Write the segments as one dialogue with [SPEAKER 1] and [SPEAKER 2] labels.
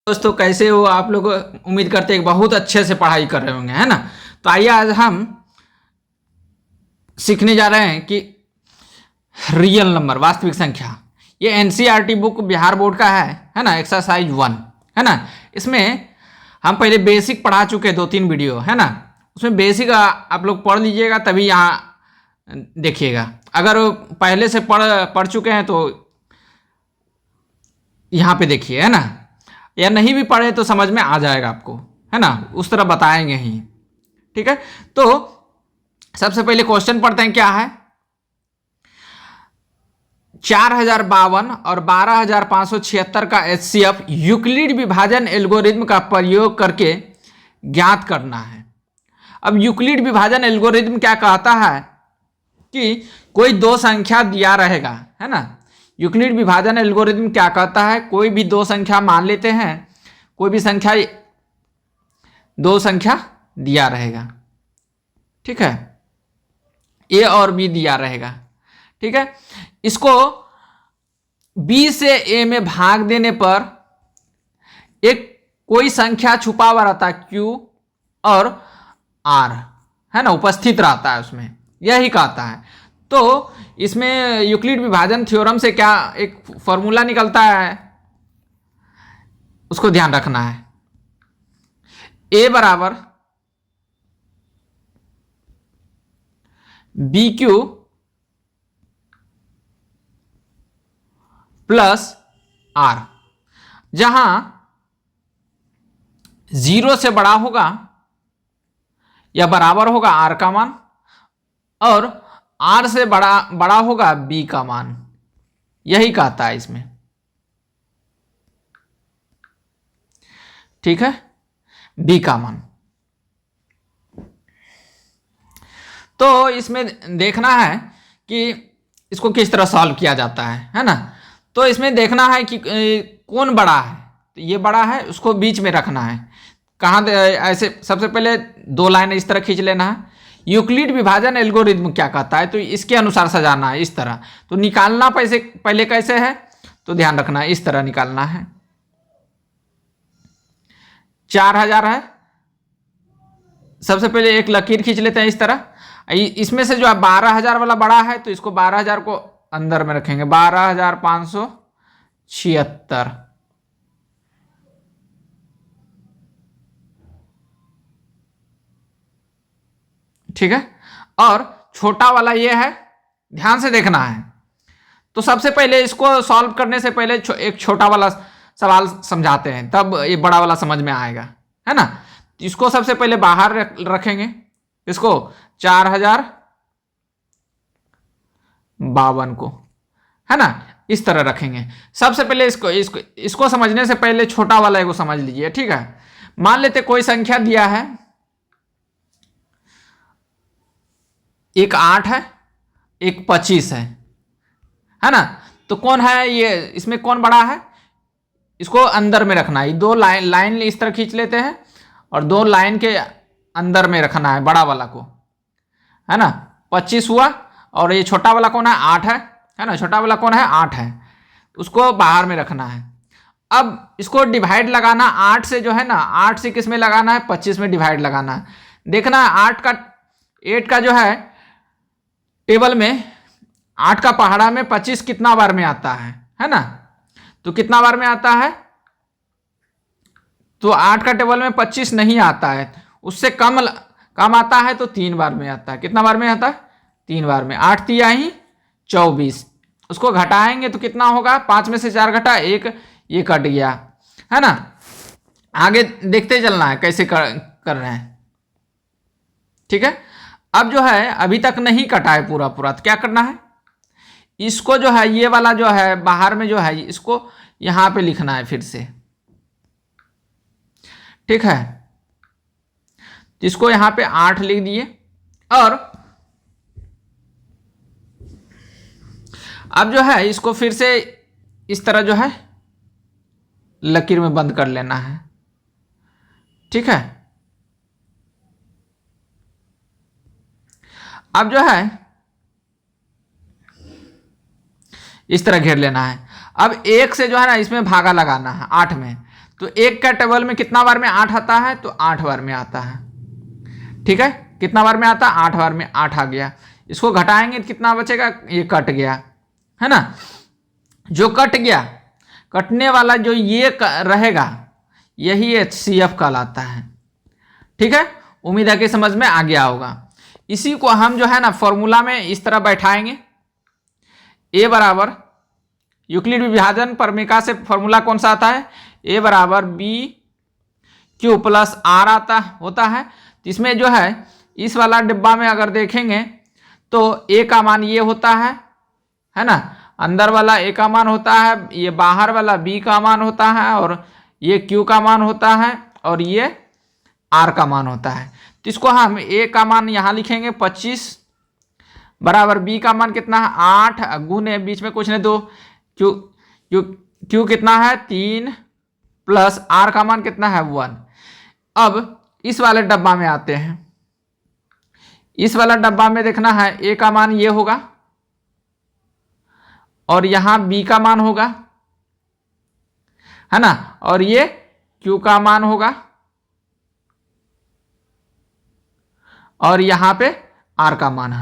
[SPEAKER 1] दोस्तों कैसे हो आप लोग। उम्मीद करते हैं बहुत अच्छे से पढ़ाई कर रहे होंगे, है ना। तो आइए आज हम सीखने जा रहे हैं कि रियल नंबर, वास्तविक संख्या। ये एनसीईआरटी बुक बिहार बोर्ड का है ना, एक्सरसाइज 1 है ना। इसमें हम पहले बेसिक पढ़ा चुके हैं, 2-3 वीडियो है ना। उसमें बेसिक आप लोग पढ़ लीजिएगा, तभी यहाँ देखिएगा। अगर पहले से पढ़ चुके हैं तो यहाँ पे देखिए, है ना। या नहीं भी पढ़े तो समझ में आ जाएगा आपको, है ना। उस तरह बताएंगे ही, ठीक है। तो सबसे पहले क्वेश्चन पढ़ते हैं, क्या है। 4052 और 12576 का एचसीएफ यूक्लिड विभाजन एल्गोरिथम का प्रयोग करके ज्ञात करना है। अब यूक्लिड विभाजन एल्गोरिथम क्या कहता है कि कोई दो संख्या दिया रहेगा, है ना। यूक्लिड विभाजन एल्गोरिथम क्या कहता है, कोई भी दो संख्या मान लेते हैं, कोई भी संख्या, दो संख्या दिया रहेगा, ठीक है। ए और बी दिया रहेगा, ठीक है। इसको बी से ए में भाग देने पर एक कोई संख्या छुपा हुआ रहता है, क्यू और आर, है ना, उपस्थित रहता है उसमें, यही कहता है। तो इसमें यूक्लिड विभाजन थ्योरम से क्या एक फॉर्मूला निकलता है, उसको ध्यान रखना है। ए बराबर बी क्यू प्लस आर, जहां 0 से बड़ा होगा या बराबर होगा आर का मान, और आर से बड़ा होगा बी का मान, यही कहता है इसमें, ठीक है, बी का मान। तो इसमें देखना है कि इसको किस तरह सॉल्व किया जाता है ना। तो इसमें देखना है कि कौन बड़ा है, तो ये बड़ा है, उसको बीच में रखना है। कहाँ ऐसे सबसे पहले दो लाइन इस तरह खींच लेना है। यूक्लिड विभाजन एल्गोरिथम क्या कहता है, तो इसके अनुसार सजाना है इस तरह। तो निकालना पहले कैसे है, तो ध्यान रखना है, इस तरह निकालना है। 4000 है, सबसे पहले एक लकीर खींच लेते हैं इस तरह। इसमें से जो है 12000 वाला बड़ा है, तो इसको 12000 को अंदर में रखेंगे, 12576, ठीक है। और छोटा वाला ये है, ध्यान से देखना है। तो सबसे पहले इसको सॉल्व करने से पहले एक छोटा वाला सवाल समझाते हैं, तब ये बड़ा वाला समझ में आएगा, है ना। इसको सबसे पहले बाहर रखेंगे, इसको 4052 को, है ना, इस तरह रखेंगे। सबसे पहले इसको समझने से पहले छोटा वाला एगो समझ लीजिए, ठीक है। मान लेते कोई संख्या दिया है, एक 8 है, एक 25 है ना। तो कौन है ये, इसमें कौन बड़ा है, इसको अंदर में रखना है। दो लाइन इस तरह खींच लेते हैं और दो लाइन के अंदर में रखना है बड़ा वाला को, है ना। 25 हुआ, और ये छोटा वाला कौन है, 8 है ना। छोटा वाला कौन है, 8 है, उसको बाहर में रखना है। अब इसको डिवाइड लगाना 8 से, जो है ना, 8 से किस में लगाना है, 25 में डिवाइड लगाना है। देखना 8 का जो है टेबल में, 8 का पहाड़ा में 25 कितना बार में आता है ना। तो कितना बार में आता है, तो 8 का टेबल में 25 नहीं आता है, उससे कम आता है, तो 3 बार में आता है। कितना बार में आता है, 3 बार में। 8 तिया ही 24, उसको घटाएंगे तो कितना होगा, 5 में से 4 घटा 1, ये कट गया, है ना। आगे देखते चलना है कैसे कर रहे हैं, ठीक है। अब जो है अभी तक नहीं कटा है पूरा, तो क्या करना है, इसको जो है, ये वाला जो है बाहर में जो है, इसको यहां पे लिखना है फिर से, ठीक है। इसको यहां पे 8 लिख दिए, और अब जो है इसको फिर से इस तरह जो है लकीर में बंद कर लेना है, ठीक है। अब जो है इस तरह घेर लेना है। अब 1 से जो है ना इसमें भागा लगाना है 8 में, तो 1 का टेबल में कितना बार में 8 आता है, तो 8 बार में आता है। ठीक है, कितना बार में आता है, 8 बार में, 8 आ गया। इसको घटाएंगे तो कितना बचेगा, ये कट गया है ना। जो कट गया, कटने वाला जो ये रहेगा यही HCF कहलाता है। ठीक है, उम्मीद है कि समझ में आ गया होगा। इसी को हम जो है ना फॉर्मूला में इस तरह बैठाएंगे, A बराबर यूक्लिड विभाजन परमिका से फॉर्मूला कौन सा आता है, A बराबर BQ प्लस R आता होता है। तो इसमें जो है इस वाला डिब्बा में अगर देखेंगे तो A का मान ये होता है ना, अंदर वाला A का मान होता है, ये बाहर वाला B का मान होता है, और ये Q का मान होता है, और ये R का मान होता है। तो इसको हम A का मान यहाँ लिखेंगे 25 बराबर B का मान कितना है 8 गुने बीच में कुछ नहीं 2, Q कितना है 3 प्लस R का मान कितना है 1। अब इस वाले डब्बा में आते हैं। इस वाला डब्बा में देखना है A का मान ये होगा और यहाँ B का मान होगा, है ना, और ये Q का मान होगा और यहाँ पे R का मान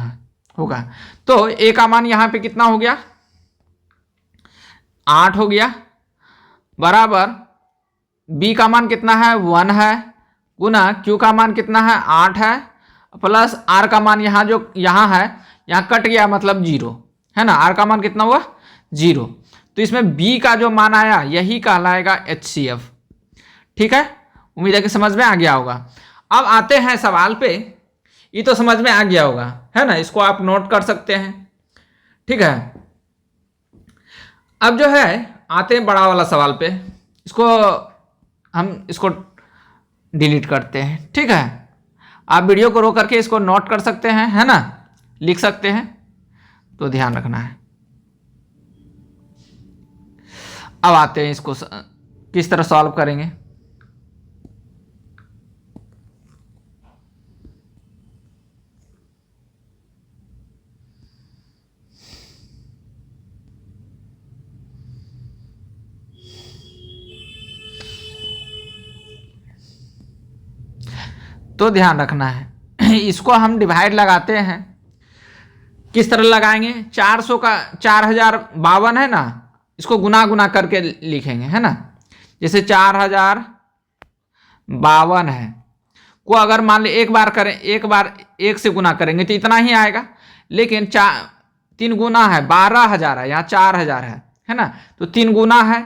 [SPEAKER 1] होगा। तो A का मान यहाँ पे कितना हो गया 8 हो गया, बराबर B का मान कितना है 1 है, गुना Q का मान कितना है 8 है, प्लस R का मान यहाँ जो यहाँ है यहाँ कट गया मतलब 0 है ना, R का मान कितना हुआ 0। तो इसमें B का जो मान आया यही कहलाएगा HCF। ठीक है, उम्मीद है कि समझ में आ गया होगा। अब आते हैं सवाल पे, ये तो समझ में आ गया होगा है ना, इसको आप नोट कर सकते हैं। ठीक है, अब जो है आते हैं बड़ा वाला सवाल पे, इसको डिलीट करते हैं। ठीक है, आप वीडियो को रोक करके इसको नोट कर सकते हैं, है ना, लिख सकते हैं, तो ध्यान रखना है। अब आते हैं इसको किस तरह सॉल्व करेंगे। तो ध्यान रखना है, इसको हम डिवाइड लगाते हैं। किस तरह लगाएंगे, 400 का 4052 है ना, इसको गुना गुना करके लिखेंगे, है ना। जैसे 4052 है को अगर मान ली एक बार करें, एक बार 1 से गुना करेंगे तो इतना ही आएगा, लेकिन 3 गुना है 12000 है, यहाँ 4000 है ना, तो 3 गुना है,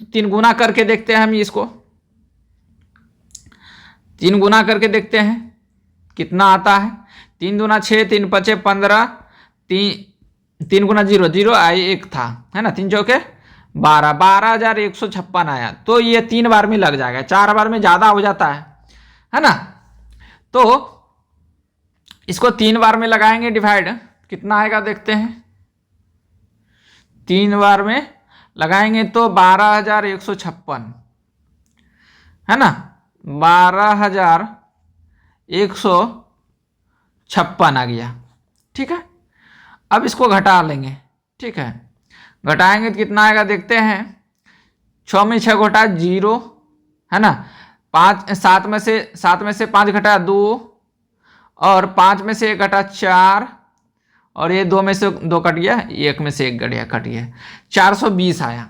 [SPEAKER 1] तो 3 गुना करके देखते हैं हम इसको, 3 गुना करके देखते हैं कितना आता है। 3 दूना 6, 3 पचे 15, 3 गुना 0 0 आई 1 था, है ना, 3 चौके 12, 12156 आया। तो ये 3 बार में लग जाएगा, 4 बार में ज़्यादा हो जाता है ना। तो इसको 3 बार में लगाएंगे डिवाइड, कितना आएगा देखते हैं। 3 बार में लगाएंगे तो 12156 है ना, 12156 आ गया। ठीक है, अब इसको घटा लेंगे। ठीक है, घटाएंगे तो कितना आएगा देखते हैं। 6 में 6 घटा 0 है ना, 7 में से 5 घटा 2, और 5 में से 1 घटा 4, और ये 2 में से 2 कट गया, 1 में से 1 कट गया, 420 आया,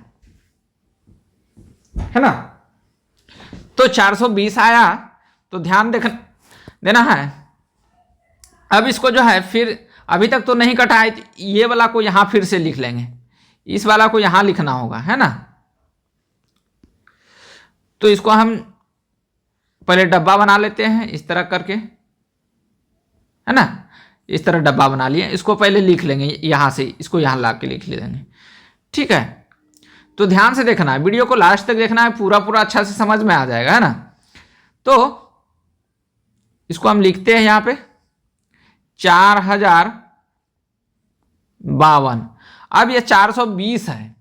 [SPEAKER 1] है ना। तो 420 आया, तो ध्यान देना है। अब इसको जो है फिर अभी तक तो नहीं कटा है, ये वाला को यहाँ फिर से लिख लेंगे, इस वाला को यहाँ लिखना होगा, है ना। तो इसको हम पहले डब्बा बना लेते हैं इस तरह करके, है ना, इस तरह डब्बा बना लिए, इसको पहले लिख लेंगे यहाँ से, इसको यहाँ ला के लिख लेंगे। ठीक है, तो ध्यान से देखना है, वीडियो को लास्ट तक देखना है, पूरा अच्छा से समझ में आ जाएगा, है ना। तो इसको हम लिखते हैं यहाँ पे 4052। अब ये 420 है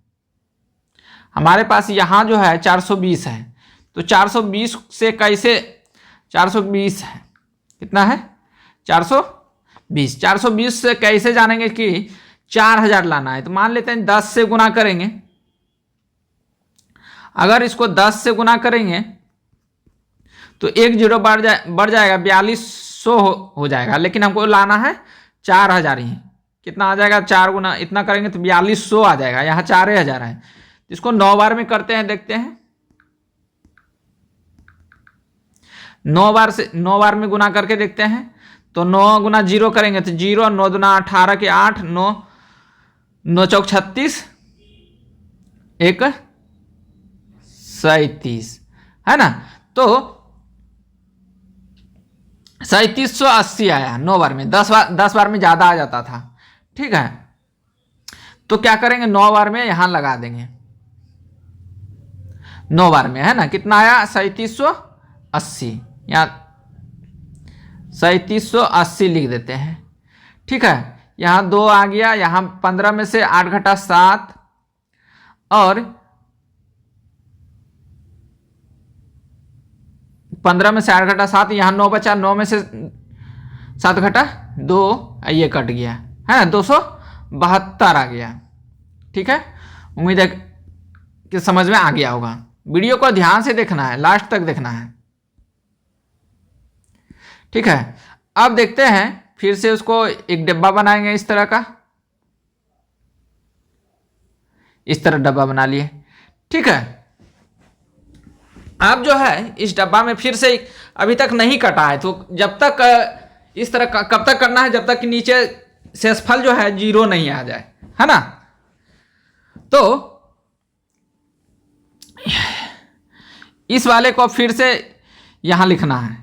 [SPEAKER 1] हमारे पास, यहाँ जो है 420 है, तो 420 से कैसे, 420 है कितना है 420 से कैसे जानेंगे कि 4000 लाना है। तो मान लेते हैं 10 से गुना करेंगे, अगर इसको 10 से गुना करेंगे तो एक जीरो बढ़ जाएगा, 4200 हो जाएगा, लेकिन हमको लाना है 4000 ही। कितना आ जाएगा, 4 गुना इतना करेंगे तो 4200 आ जाएगा, यहाँ 4000 है। इसको 9 बार में करते हैं, देखते हैं। 9 बार में गुना करके देखते हैं। तो 9 गुना 0 करेंगे तो 0, 9 दुना 18 के 8, 9 चौक 36, 1 37 है ना। तो 3780 आया 9 बार में। 10 बार में ज्यादा आ जाता था, ठीक है। तो क्या करेंगे, 9 बार में यहां लगा देंगे। 9 बार में है ना, कितना आया, 3780। यहां 3780 लिख देते हैं, ठीक है। यहां 2 आ गया, यहां 15 में से 8 घटा 7, और 15 में से 8 घटा 7, यहाँ 9 बचा, 9 में से 7 घटा 2, ये कट गया है ना, 272 आ गया, ठीक है। उम्मीद है कि समझ में आ गया होगा। वीडियो को ध्यान से देखना है, लास्ट तक देखना है, ठीक है। अब देखते हैं, फिर से उसको एक डब्बा बनाएंगे इस तरह का, इस तरह डब्बा बना लिए, ठीक है। अब जो है इस डब्बा में फिर से अभी तक नहीं कटा है, तो जब तक इस तरह कब तक करना है, जब तक कि नीचे शेषफल जो है 0 नहीं आ जाए, है ना। तो इस वाले को फिर से यहां लिखना है।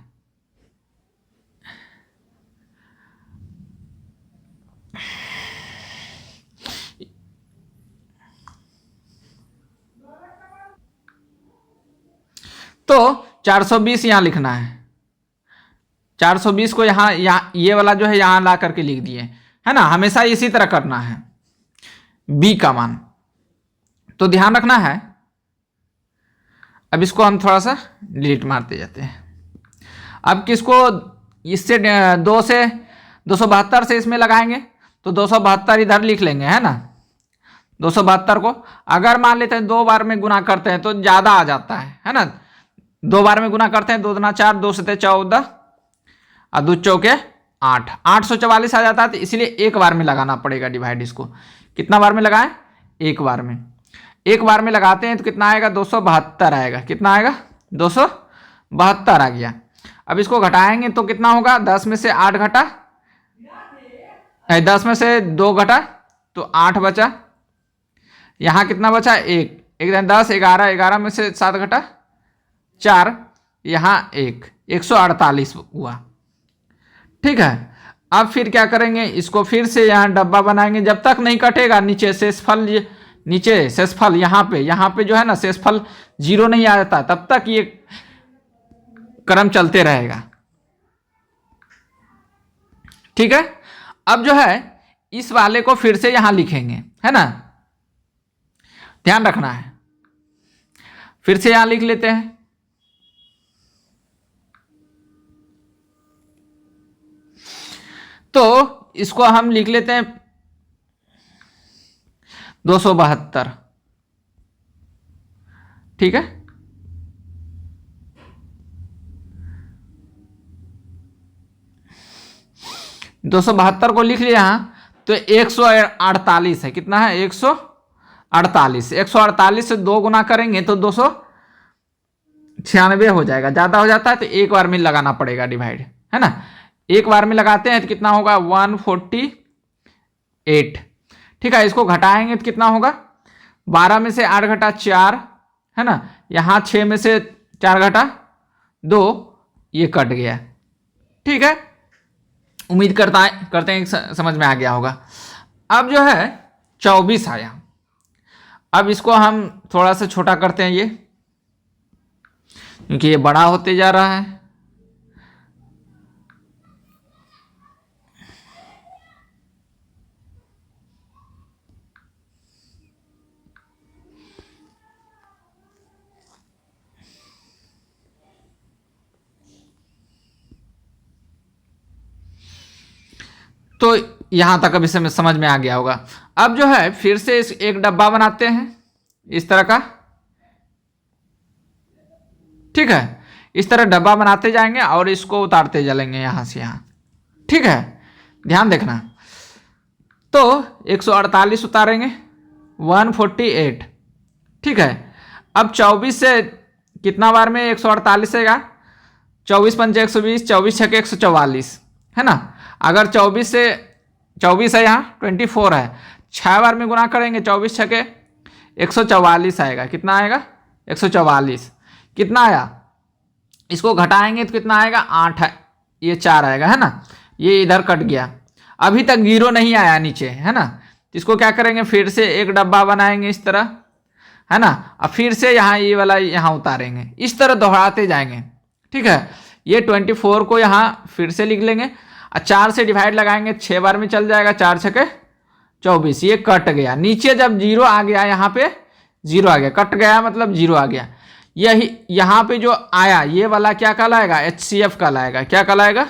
[SPEAKER 1] तो 420 यहां लिखना है। 420 को यहां ये वाला जो है यहां ला करके लिख दिए, है ना। हमेशा इसी तरह करना है बी का मान, तो ध्यान रखना है। अब इसको हम थोड़ा सा डिलीट मारते जाते हैं। अब किसको इससे 2 से 272 से इसमें लगाएंगे, तो 272 इधर लिख लेंगे, है ना। 272 को अगर मान लेते हैं 2 बार में गुना करते हैं तो ज्यादा आ जाता है ना। 2 बार में गुना करते हैं, 2 दुना 4, 2 सते 14, और 2 चौके 8, 844 आ जाता है। तो इसलिए एक बार में लगाना पड़ेगा डिवाइड। इसको कितना बार में लगाएं, एक बार में। एक बार में लगाते हैं तो कितना आएगा, 272 आएगा। कितना आएगा, 272 आ गया। अब इसको घटाएंगे तो कितना होगा, 10 में से 8 घटा, 10 में से 2 घटा तो 8 बचा। यहां कितना बचा, 1, 10, 11, 11 में से 7 घटा 4, यहां 148 हुआ, ठीक है। अब फिर क्या करेंगे, इसको फिर से यहां डब्बा बनाएंगे। जब तक नहीं कटेगा नीचे शेषफल, नीचे शेषफल यहाँ पे जो है ना शेषफल 0 नहीं आ जाता, तब तक ये क्रम चलते रहेगा, ठीक है। अब जो है इस वाले को फिर से यहां लिखेंगे, है ना। ध्यान रखना है, फिर से यहां लिख लेते हैं। तो इसको हम लिख लेते हैं 272, ठीक है। दो सौ बहत्तर को लिख लिया यहां, तो 148 है। कितना है, 148। 148 से 2 गुना करेंगे तो 296 हो जाएगा। ज्यादा हो जाता है तो एक बार में लगाना पड़ेगा डिवाइड, है ना। एक बार में लगाते हैं तो कितना होगा, 148, ठीक है। इसको घटाएंगे तो कितना होगा, 12 में से 8 घटा 4, है ना। यहां 6 में से 4 घटा 2, ये कट गया, ठीक है। उम्मीद करते हैं समझ में आ गया होगा। अब जो है 24 आया। अब इसको हम थोड़ा सा छोटा करते हैं, ये क्योंकि ये बड़ा होते जा रहा है। तो यहां तक अभी से समझ में आ गया होगा। अब जो है फिर से एक डब्बा बनाते हैं इस तरह का, ठीक है, इस तरह डब्बा बनाते जाएंगे और इसको उतारते चलेंगे यहाँ से यहाँ। ठीक है, ध्यान देखना। तो 148 उतारेंगे, 148। ठीक है, अब 24 से कितना बार में 148 आएगा, 24 पंचे 120, 24 छके 144, है ना। अगर 24 से 24 है, यहाँ 24 है, 6 बार में गुना करेंगे, 24 छके 144 आएगा। कितना आएगा, 144। कितना आया, इसको घटाएंगे तो कितना आएगा, 8 है, ये 4 आएगा, है ना। ये इधर कट गया, अभी तक 0 नहीं आया नीचे, है ना। इसको क्या करेंगे, फिर से एक डब्बा बनाएंगे इस तरह, है ना। अब फिर से यहाँ ये वाला यहाँ उतारेंगे, इस तरह दोहराते जाएंगे। ठीक है, ये 24 को यहाँ फिर से लिख लेंगे और 4 से डिवाइड लगाएंगे, 6 बार में चल जाएगा, 4 छके 24। ये कट गया, नीचे जब 0 आ गया, यहाँ पे 0 आ गया, कट गया मतलब 0 आ गया। यही यहाँ पे जो आया ये वाला क्या कहलाएगा, HCF कहलाएगा। क्या कहलाएगा,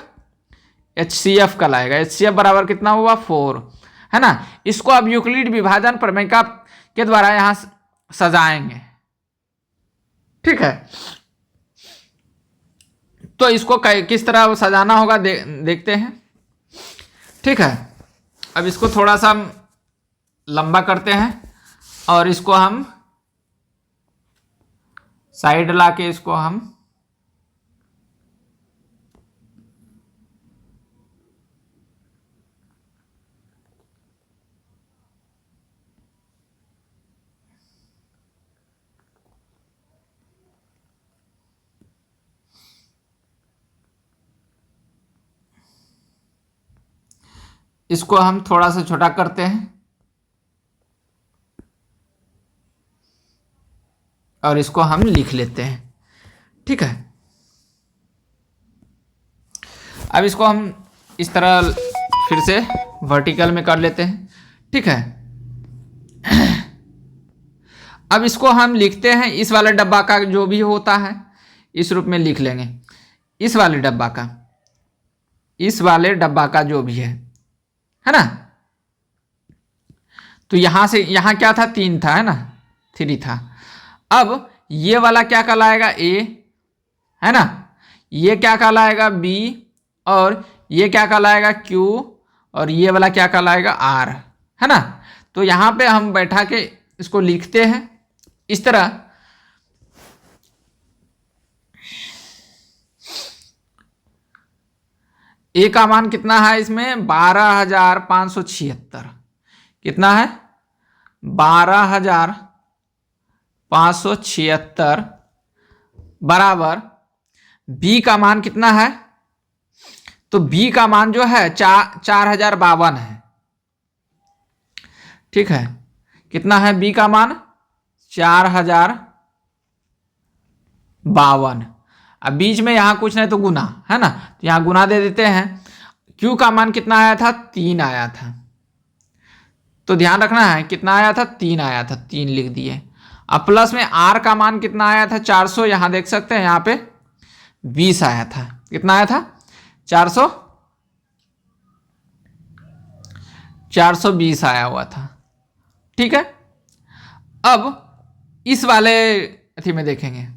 [SPEAKER 1] HCF कहलाएगा। HCF बराबर कितना हुआ, 4, है ना। इसको अब यूक्लिड विभाजन प्रमेय के द्वारा यहाँ सजाएंगे। ठीक है, तो इसको किस तरह सजाना होगा देखते हैं। ठीक है, अब इसको थोड़ा सा लंबा करते हैं और इसको हम साइड ला के इसको हम इसको हम थोड़ा सा छोटा करते हैं और इसको हम लिख लेते हैं। ठीक है, अब इसको हम इस तरह फिर से वर्टिकल में कर लेते हैं। ठीक है, अब इसको हम लिखते हैं, इस वाले डब्बा का जो भी होता है इस रूप में लिख लेंगे। इस वाले डब्बा का, इस वाले डब्बा का जो भी है ना। तो यहां से यहां क्या था, 3 था, है ना, 3 था। अब ये वाला क्या कहलाएगा, A, है ना। ये क्या कहलाएगा, B, और ये क्या कहलाएगा, Q, और ये वाला क्या कहलाएगा, R, है ना। तो यहां पे हम बैठा के इसको लिखते हैं इस तरह। A का मान कितना है इसमें, 12,576। कितना है, 12,576 बराबर B का मान कितना है, तो B का मान जो है 4,052 है। ठीक है, कितना है B का मान, 4,052। अब बीच में यहां कुछ नहीं तो गुना, है ना, तो यहां गुना दे देते हैं। Q का मान कितना आया था, 3 आया था। तो ध्यान रखना है, कितना आया था, 3 आया था, 3 लिख दिए। अब प्लस में R का मान कितना आया था, 400। यहां देख सकते हैं, यहां पे 20 आया था। कितना आया था, 420 आया हुआ था। ठीक है, अब इस वाले अथी में देखेंगे,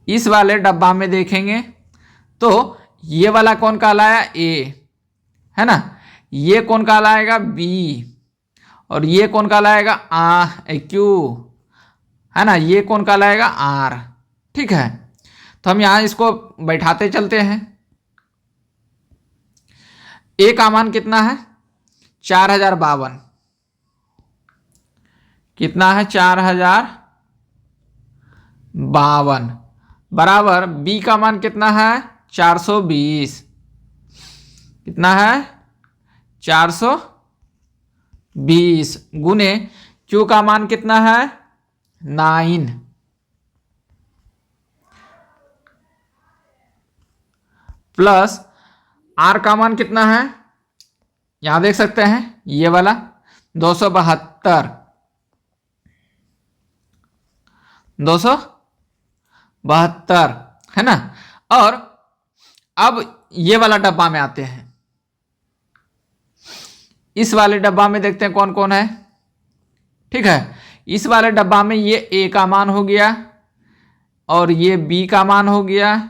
[SPEAKER 1] इस वाले डब्बा में देखेंगे तो ये वाला कौन कहलाया, A, है ना। ये कौन कहलाएगा, B, और ये कौन कहलाएगा, Q, है ना। ये कौन कहलाएगा, R। ठीक है, तो हम यहां इसको बैठाते चलते हैं। A का मान कितना है, 4,052। कितना है, 4,052 बराबर B का मान कितना है, 420। कितना है, 420 गुने Q का मान कितना है, 9 प्लस R का मान कितना है, यहां देख सकते हैं ये वाला 272 है ना। और अब ये वाला डब्बा में आते हैं, इस वाले डब्बा में देखते हैं कौन कौन है। ठीक है, इस वाले डब्बा में ये A का मान हो गया, और ये B का मान हो गया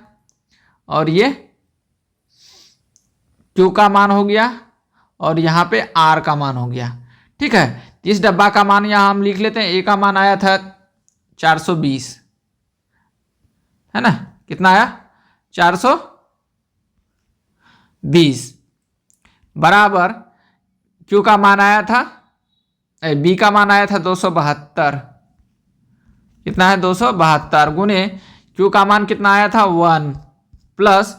[SPEAKER 1] और ये Q का मान हो गया और यहाँ पे R का मान हो गया। ठीक है, इस डब्बा का मान यहाँ हम लिख लेते हैं। A का मान आया था 420, है ना, कितना आया 420 बराबर Q का मान आया था, B का मान आया था 272, कितना है 272 गुने Q का मान कितना आया था 1 प्लस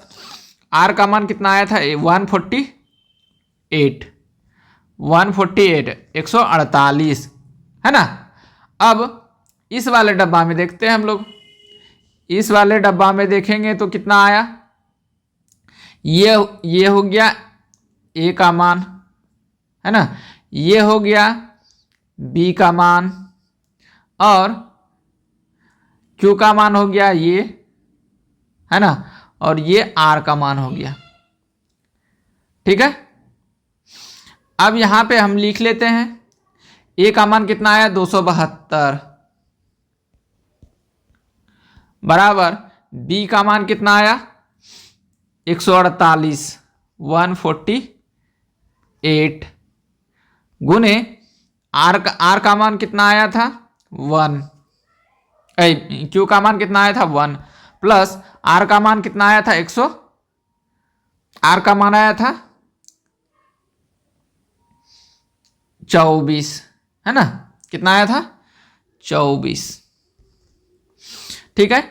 [SPEAKER 1] R का मान कितना आया था 148, 148 है ना। अब इस वाले डब्बा में देखते हैं हम लोग, इस वाले डब्बा में देखेंगे तो कितना आया, ये हो गया A का मान, है ना, ये हो गया B का मान और Q का मान हो गया ये, है ना, और ये R का मान हो गया। ठीक है, अब यहां पे हम लिख लेते हैं A का मान कितना आया 272 बराबर B का मान कितना आया 148, 148 गुने R का मान कितना आया था 1, Q का मान कितना आया था 1 प्लस R का मान कितना आया था 100, R का मान आया था 24, है ना, कितना आया था 24। ठीक है,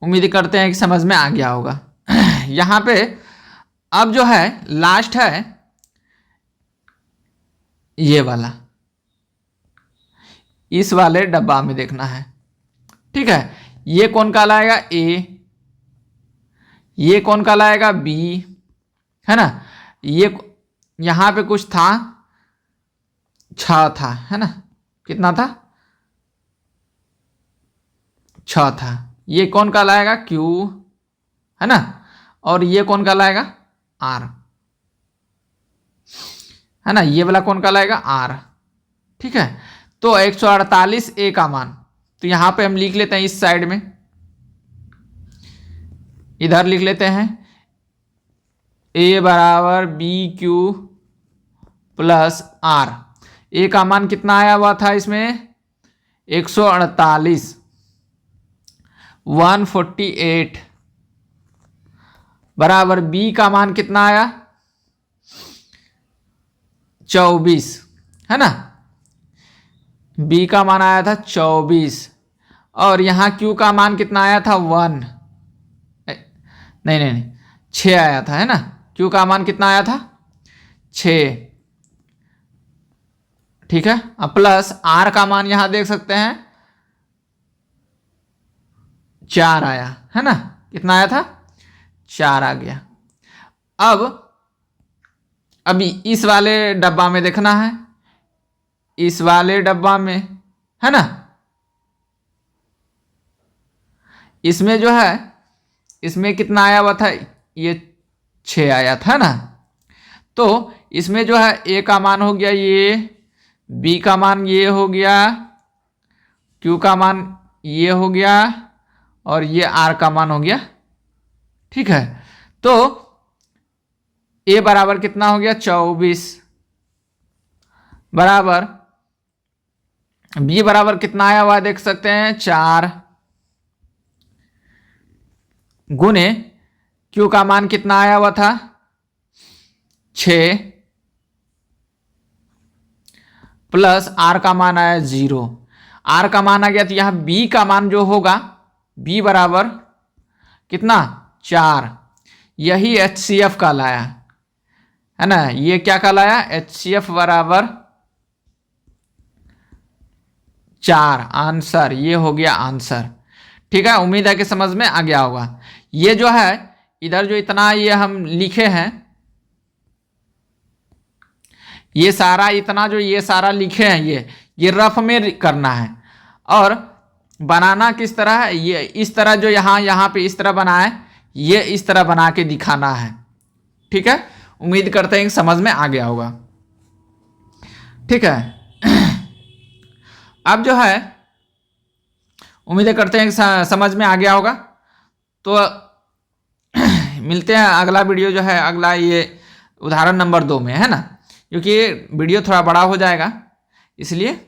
[SPEAKER 1] उम्मीद करते हैं कि समझ में आ गया होगा। यहाँ पे अब जो है लास्ट है ये वाला, इस वाले डब्बा में देखना है। ठीक है, ये कौन कहलाएगा A, ये कौन कहलाएगा B, है ना, ये यहां पे कुछ था 6 था, है ना, कितना था 6 था। ये कौन कहलाएगा Q, है ना, और ये कौन कहलाएगा R, है ना, ये वाला कौन कहलाएगा R। ठीक है, तो 148 A का मान, तो यहां पे हम लिख लेते हैं इस साइड में, इधर लिख लेते हैं A बराबर BQ प्लस R। A का मान कितना आया हुआ था इसमें 148, 148 बराबर B का मान कितना आया 24, है ना, B का मान आया था 24 और यहाँ Q का मान कितना आया था 1, नहीं 6 आया था, है ना, Q का मान कितना आया था 6। ठीक है, अब प्लस R का मान यहां देख सकते हैं 4 आया, है ना, कितना आया था 4 आ गया। अब अभी इस वाले डब्बा में देखना है, इस वाले डब्बा में, है ना, इसमें जो है इसमें कितना आया हुआ था ये 6 आया था ना, तो इसमें जो है A का मान हो गया ये, B का मान ये हो गया, Q का मान ये हो गया और ये R का मान हो गया। ठीक है, तो A बराबर कितना हो गया 24 बराबर B बराबर कितना आया हुआ देख सकते हैं 4 गुने Q का मान कितना आया हुआ था 6 प्लस R का मान आया 0, R का मान आ गया, तो यहां B का मान जो होगा B बराबर कितना 4, यही HCF का लाया, है ना, ये क्या कहलाया HCF बराबर 4 आंसर, ये हो गया आंसर। ठीक है, उम्मीद है कि समझ में आ गया होगा। ये जो है इधर जो इतना ये हम लिखे हैं, ये सारा इतना जो ये सारा लिखे हैं ये रफ में करना है और बनाना किस तरह है, ये इस तरह जो यहाँ पे इस तरह बना है ये इस तरह बना के दिखाना है। ठीक है, उम्मीद करते हैं कि समझ में आ गया होगा। ठीक है, अब जो है उम्मीद करते हैं कि समझ में आ गया होगा। तो मिलते हैं अगला वीडियो जो है, अगला ये उदाहरण नंबर 2 में, है ना, क्योंकि ये वीडियो थोड़ा बड़ा हो जाएगा इसलिए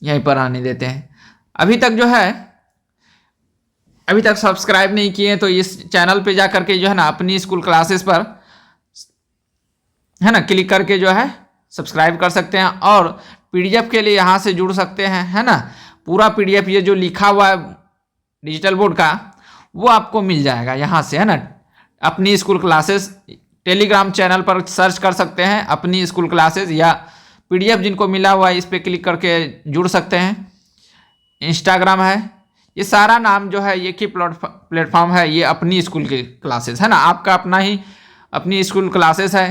[SPEAKER 1] यहीं पर आने देते हैं। अभी तक सब्सक्राइब नहीं किए तो इस चैनल पे जा करके जो है ना अपनी स्कूल क्लासेस पर, है ना, क्लिक करके जो है सब्सक्राइब कर सकते हैं और पीडीएफ के लिए यहाँ से जुड़ सकते हैं, है ना। पूरा पीडीएफ ये जो लिखा हुआ है डिजिटल बोर्ड का वो आपको मिल जाएगा यहाँ से, है ना। अपनी स्कूल क्लासेस टेलीग्राम चैनल पर सर्च कर सकते हैं अपनी स्कूल क्लासेस, या पीडीएफ जिनको मिला हुआ है इस पर क्लिक करके जुड़ सकते हैं। इंस्टाग्राम है, ये सारा नाम जो है एक ही प्लेटफॉर्म है, ये अपनी स्कूल की क्लासेस, है ना। आपका अपना ही अपनी स्कूल क्लासेस है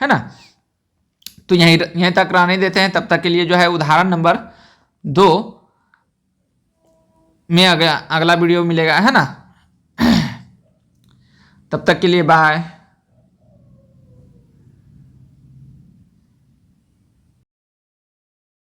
[SPEAKER 1] ना। तो यहीं तक रहने देते हैं। तब तक के लिए जो है उदाहरण नंबर 2 में अगला वीडियो मिलेगा, है ना। तब तक के लिए बाय।